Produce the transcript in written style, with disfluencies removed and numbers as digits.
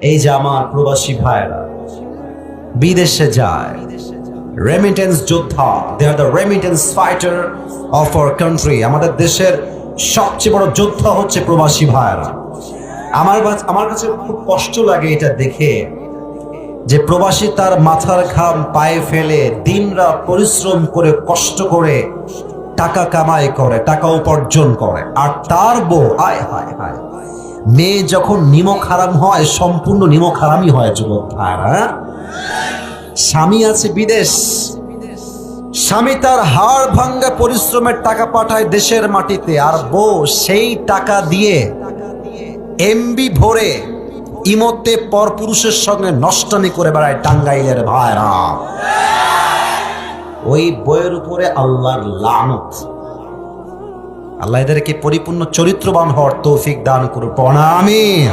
এই যে আমার প্রবাসী ভাইরা বিদেশে যায়, রেমিটেন্স যোদ্ধা, they are the remittance fighter of our country. আমাদের দেশের সবচেয়ে বড় যোদ্ধা হচ্ছে প্রবাসী ভাইরা। আমার কাছে খুব কষ্ট লাগে এটা দেখে যে প্রবাসী তার মাথার ঘাম পায়ে ফেলে দিনরাত পরিশ্রম করে কষ্ট করে টাকা কামাই করে, টাকা উপার্জন করে, আর তার বউ হায় হায় হায়, মেয়ে যখন নিমক হারাম হয় সম্পূর্ণ নিমক হারামই হয়। যুবক ভাইরা, স্বামী আছে বিদেশ, স্বামী তার হাড় ভাঙ্গা পরিশ্রমের টাকা পাঠায় দেশের মাটিতে, আর বউ সেই টাকা দিয়ে এমবি ভরে ইমতে পরপুরুষের সঙ্গে নষ্টামি করে বেড়ায় টাঙ্গাইলের ভাইরা। ওই বইয়ের উপরে আল্লাহর লানত। আল্লাহ এদেরকে পরিপূর্ণ চরিত্রবান হওয়ার তৌফিক দান করুন, আমিন।